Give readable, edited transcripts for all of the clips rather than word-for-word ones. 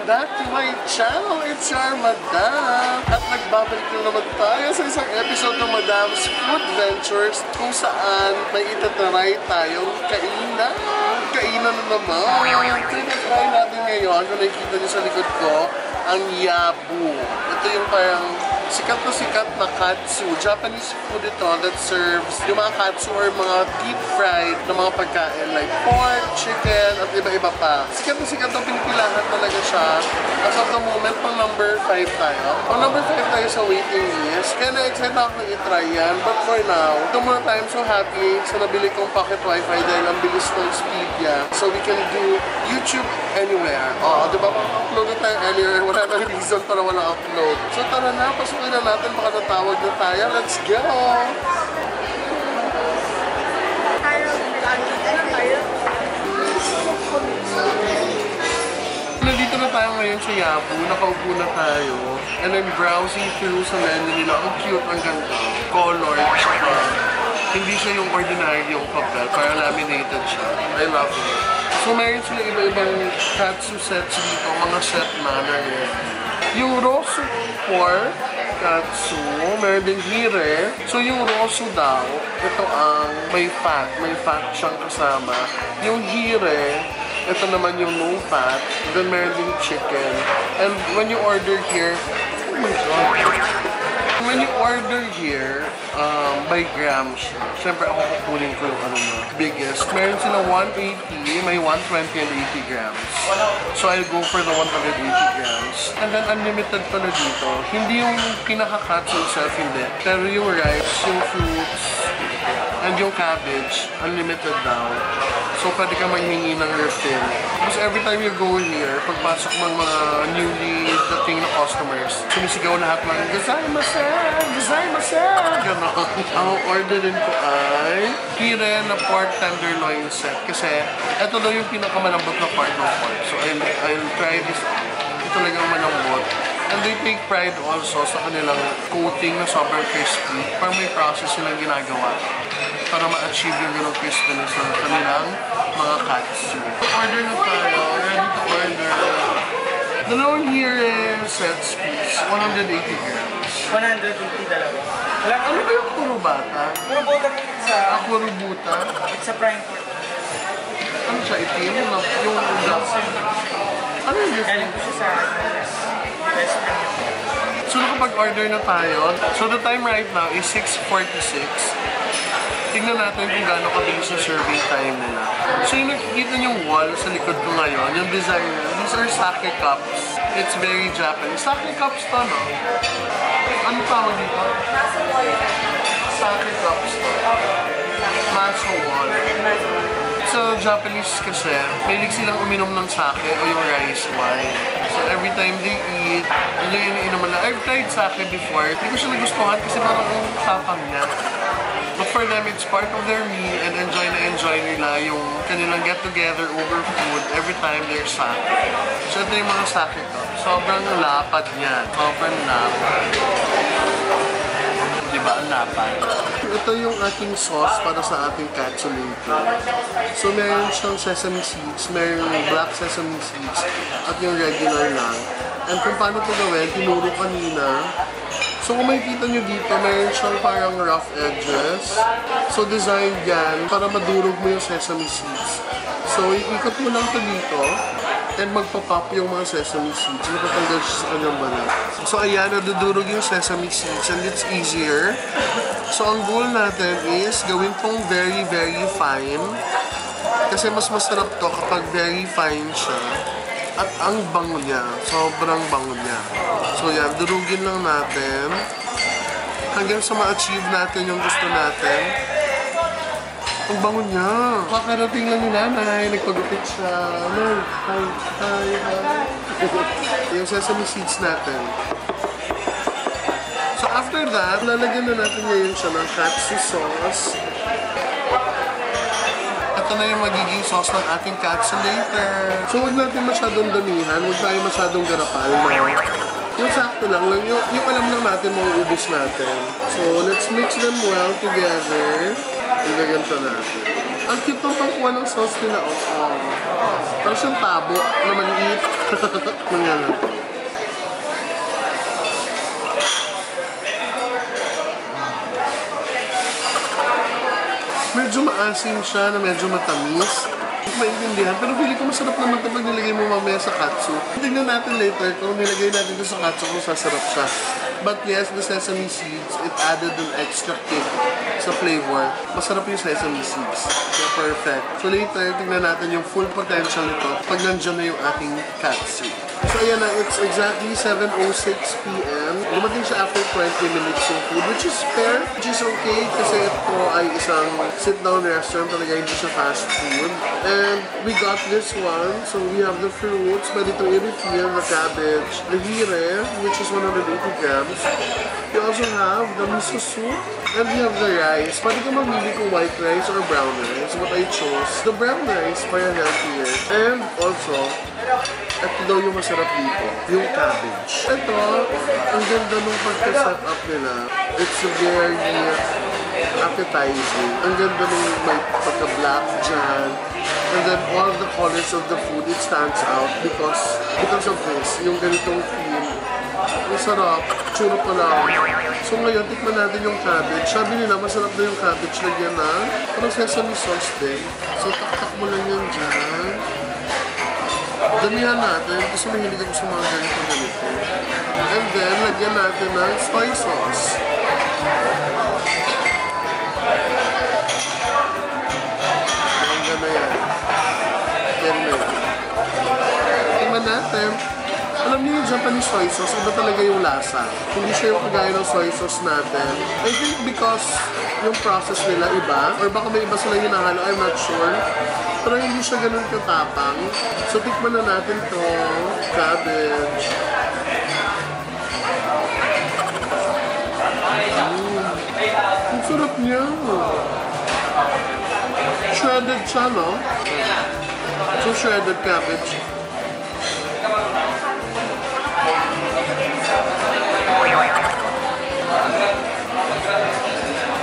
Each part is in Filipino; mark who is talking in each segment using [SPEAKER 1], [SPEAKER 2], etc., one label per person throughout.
[SPEAKER 1] back to my channel. It's your Madam. At nagbabalik na naman tayo sa isang episode ng Madam's Food Ventures kung saan may itatry tayong kainan. Kainan na naman. Tinatry natin ngayon, kung nakikita niyo sa likod ko, ang yabu. Ito yung parang sikat na katsu. Japanese food ito that serves yung mga katsu or mga deep fried na mga pagkain like pork, chicken, at iba-iba pa. Sikat na pinipilahan talaga siya. As of the moment, pang number 5 tayo. Pang number 5 tayo sa waiting list. Kaya na-excite ako na i-try yan. But for now, ito muna tayo so happy sa nabili kong pocket wifi dahil ang bilis ng speed niya. So we can do YouTube anywhere. Diba upload na tayo earlier. Wala nang reason para wala upload. So tara na, pasukin na natin. Baka natawag na tayo. Let's go! Nandito na tayo ngayon sa Yabu. Nakaupo na tayo. And I'm browsing through sa menu nila. Ang cute, ang ganda. Color. Hindi siya yung ordinary yung papel. Parang laminated siya. I love it. So meron sila iba-ibang katsu sets dito. Mga set manner. Yung rosu pork katsu, meron din hire. So yung rosu daw, ito ang may fat siyang kasama. Yung hire, ito naman yung no fat. Then meron din chicken. And when you order here, oh my god. When you order here, by grams, syempre ako kukunin ko yung biggest. Meron sila 180, may 120 and 80 grams. So I'll go for the 180 grams. And then unlimited pala dito. Hindi yung pinaka-katsu itself, hindi. Pero yung rice, yung fruits, and yung cabbage, unlimited daw. So pwede ka maghingi ng refill. Because every time you go here, pagpasok ng mga newly dating na customers, sumisigaw lahat ng Gozaimasen! Ganon. Ang orderin ko ay hire na pork tenderloin set. Kasi ito daw yung pinakamalambot na part ng pork. So I'll try this out. Ito talagang malambot. And they take pride also sa kanilang coating na sobrang crispy. Parang may process silang ginagawa para ma-achieve yung ganong crispiness ng kanilang mga katsu. Order na tayo. Ready to order. Dalawang hire sets please. 180 grams.
[SPEAKER 2] 180 dalawa.
[SPEAKER 1] Ano ba yung puro bata?
[SPEAKER 2] Puro buta sa...
[SPEAKER 1] Puro buta?
[SPEAKER 2] It's a prime pork.
[SPEAKER 1] Ano siya? Itim? Yung black? Ano yung difference?
[SPEAKER 2] Galing po siya sa...
[SPEAKER 1] So nakapag-order na tayo. So the time right now is 6:46. Tignan natin kung gaano kabilis yung serving time nila. So yung nakikita yung wall sa likod ko ngayon, yung design nila, these are sake cups. It's very Japanese. Sake cups to, no? Ano tawag dito? Sake cups to. Maso wall. So Japanese kasi, mahilig silang uminom ng sake o yung rice wine. So every time they eat, yun yung iniinuman na. I've tried sake before. Hindi ko siya nagustuhan kasi parang ang tapang niya. But for them, it's part of their meal and enjoy nila yung kanilang get-together over food every time they're sake. So ito yung mga sake ko. Sobrang lapad niya. Sobrang lapad. Diba? Ang lapad. Ito yung ating sauce para sa ating katsu later. So meron siyang sesame seeds, meron black sesame seeds, at yung regular lang. And kung paano ito gawin, tinuro kanina. So kung makikita nyo dito, meron siyang parang rough edges. So designed yan para madurog mo yung sesame seeds. So ikot mo lang ito dito and magpa-pop yung mga sesame seeds. Napatanggal siya sa kanyang balat. So ayan, nadudurog yung sesame seeds and it's easier. So ang goal natin is gawin tong very fine. Kasi mas masarap to kapag very fine siya. At ang bango niya, sobrang bango niya. So yan, durugin lang natin hanggang sa ma-achieve natin yung gusto natin. Ang bango niya. Kakarating lang ni nanay, nagpagupit siya. Hi. Yung sesame seeds natin. So after that, lalagyan na natin ngayon siya ng katsu sauce. Ito na yung magiging sauce ng ating katsu later. So huwag natin masyadong damihan, huwag tayo masyadong garapal. Yung sakto lang, yung alam lang natin mauubos natin. So let's mix them well together. Nilagyan siya natin. Ang cute ng pangkuha ng sauce nila. Oh. Tapos yung tabo na maliit. Mangyala. Medyo maasim siya na medyo matamis. Hindi ko maintindihan, pero feeling ko masarap naman kapag nilagay mo mamaya sa katsu. Tignan natin later kung nilagay natin ito sa katsu kung sasarap siya. But yes, the sesame seeds, it added an extra kick sa flavor. Masarap yung sesame seeds. Kaya perfect. So later, tignan natin yung full potential nito pag nandiyan na yung ating katsu. So ayan na, it's exactly 7:06 p.m. Dumating siya after 20 minutes yung food, which is fair, which is okay kasi ito ay isang sit-down restaurant talaga, hindi siya fast food. And we got this one, so we have the fruits, pwede itong i-refill, the cabbage, the hire, which is 180 grams. We also have the miso soup, and we have the rice. Pwede ka mamili kung white rice or brown rice, but I chose the brown rice para healthier. And also, ito daw yung masarap dito, yung cabbage. Ito, ang ganda nung pagka-set up nila. It's very appetizing. Ang ganda nung may pagka-black dyan. And then all the colors of the food, it stands out because of this, yung ganitong feel. Ang sarap, tsura pa lang. So ngayon, tikman natin yung cabbage. Sabi nila, masarap na yung cabbage. Lagyan na, parang sesame sauce din. So taktak mo lang yan dyan. Damihan natin kasi mahilig ako sa mga ganito. And then, lagyan natin ng soy sauce. Hanggang na yan. Tingnan natin. Alam niyo yung Japanese soy sauce, iba talaga yung lasa. Hindi siya yung kagaya ng soy sauce natin. I think because yung process nila iba, or baka may iba sila hinahalo, I'm not sure. Pero hindi siya ganun katapang. So, tikman na natin to cabbage. Ang sarap niya. Shredded siya, no? So, shredded cabbage.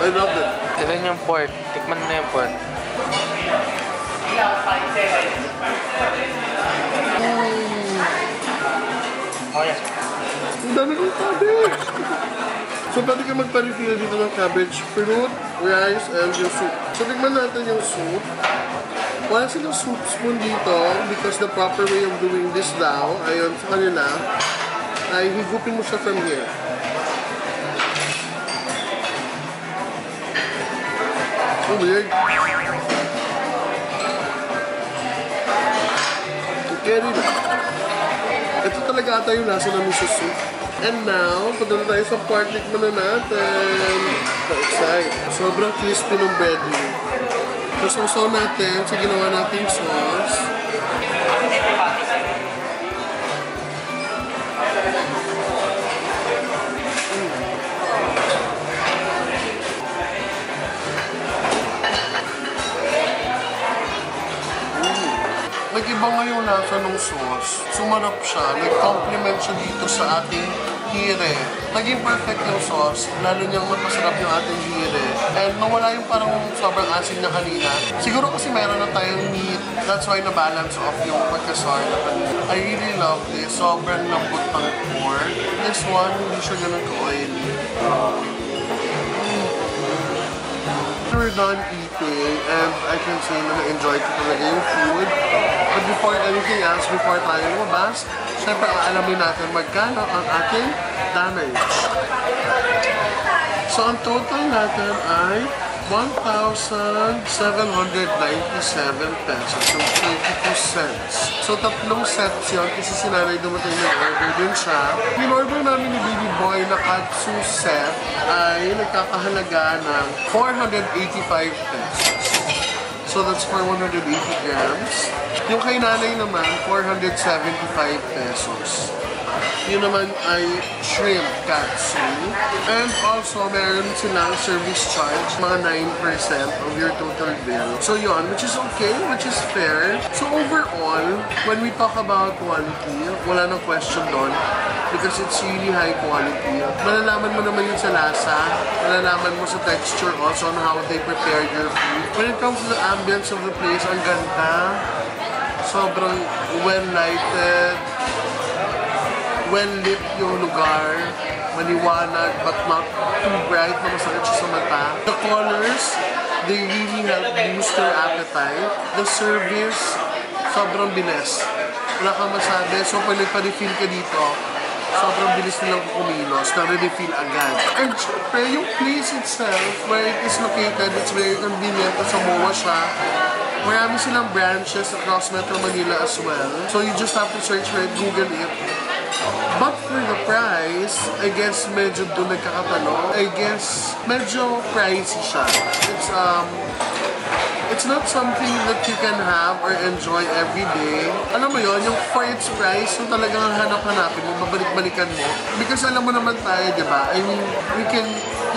[SPEAKER 1] I love it.
[SPEAKER 3] Ilan yung pork? Tikman na yung pork. Oh, yes.
[SPEAKER 1] Ang dami kong cabbage! So, pwede ka magpa-refill dito ng cabbage, fruit, rice, and yung soup. So, tignan natin yung soup. Wala silang soup spoon dito because the proper way of doing this daw, ayon sa kanila, ay higupin mo siya from here. Oh, weird. Carry na. Ito talaga ata yung lasa ng miso soup. And now, punta na tayo sa part, tikman na natin. So-excited. Sobrang crispy ng bread niyo. So, sausaw natin sa ginawa nating sauce. Nag-iba nga yung lasa ng sauce. Sumarap siya. Nag-complement siya dito sa ating hire. Naging perfect yung sauce. Lalo niyang mapasarap yung ating hire. And nawala yung parang sobrang asin na kanina. Siguro kasi meron na tayong meat. That's why na-balance off yung pagka-sour na kanina. I really love this. Sobrang lambot ng pork. This one, hindi siya ganun ka-oily. We're done eating and I can say na na-enjoy ko talaga yung food. But before anything else, before tayo lumabas, syempre aalamin natin magkano ang ating damage. So ang total natin ay 1,797 pesos and 22 cents. So tatlong sets yun kasi si nanay dumating na order din siya. Yung order namin ni Baby Boy na katsu set ay nagkakahalaga ng 485 pesos. So that's for 180 grams. Yung kay nanay naman, 475 pesos. Yun naman ay shrimp katsu. And also, meron silang service charge, mga 9% of your total bill. So yun, which is okay, which is fair. So overall, when we talk about quality, wala nang question doon because it's really high quality. Malalaman mo naman yun sa lasa, malalaman mo sa texture also on how they prepare your food. When it comes to the ambience of the place, ang ganda. Sobrang well-lighted, well-lit yung lugar, maliwanag but not too bright na masakit siya sa mata. The colors, they really help boost your appetite. The service, sobrang bilis. Wala kang masabi. So pag nagpa-refill ka dito, sobrang bilis nilang kumilos, na-refill agad. And syempre, yung place itself, where it is located, it's very convenient. Sa MOA siya. Marami silang branches across Metro Manila as well. So you just have to search for it, Google it. But for the price, I guess medyo doon nagkakatalo. I guess medyo pricey siya. It's not something that you can have or enjoy every day. Alam mo yon, yung for its price, yung talagang hanap-hanapin mo, babalik-balikan mo. Because alam mo naman tayo, di ba? I mean, we can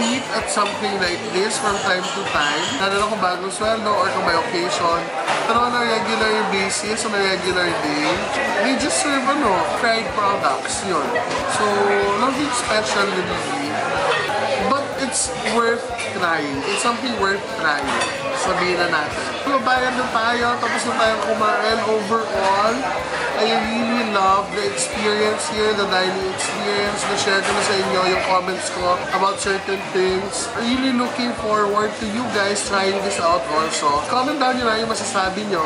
[SPEAKER 1] eat at something like this from time to time. Lalo na kung bagong sweldo or kung may occasion. Pero on a regular basis, on a regular day, they just serve, fried products, yun. So, nothing special really. But it's worth trying. It's something worth trying. Sabihin na natin. Bayan na tayo, tapos na tayong kumain. Overall, I really love the experience here, the dining experience. Na-share ko na sa inyo yung comments ko about certain things. Really looking forward to you guys trying this out also. Comment down nyo na yung masasabi nyo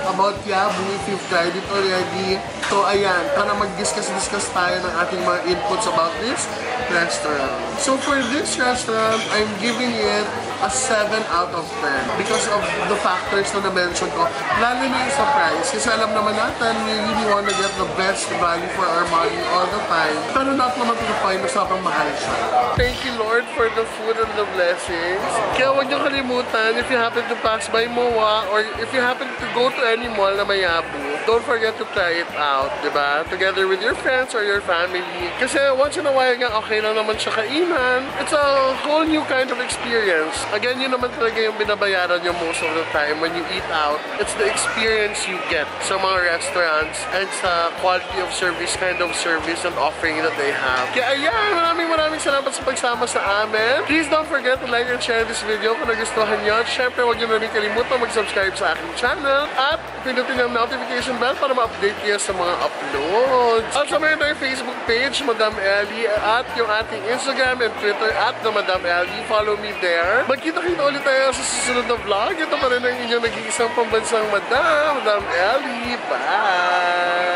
[SPEAKER 1] about Yabu if you've tried it already. So ayan, para mag-discuss tayo ng ating mga inputs about this restaurant. So for this restaurant, I'm giving it a 7 out of 10 because of the factors na na-mention ko. Lalo na yung sa price. Kasi alam naman natin, we really wanna get the best value for our money all the time. Pero not naman to the point na sobrang mahal siya. Thank you Lord for the food and the blessings. Kaya huwag niyo kalimutan, if you happen to pass by MOA or if you happen to go to any mall na may Yabu, don't forget to try it out, diba? Together with your friends or your family. Kasi once in a while nga, okay lang naman siya kainan. It's a whole new kind of experience. Again, yun naman talaga yung binabayaran nyo most of the time when you eat out. It's the experience you get sa mga restaurants and sa quality of service, kind of service and offering that they have. Kaya ayan, maraming salamat sa pagsama sa amin. Please don't forget to like and share this video kung nagustuhan nyo. At syempre, huwag nyo na rin kalimutan mag-subscribe sa aking channel at pinutin yung notification bell para ma-update kayo sa mga uploads. Also, meron tayong Facebook page, Madam Ellie, at yung ating Instagram and Twitter at the Madam Ellie. Follow me there. Magkita-kita ulit tayo sa susunod na vlog. Ito pa rin ang inyong nag-iisang pambansang Madam Ellie. Bye!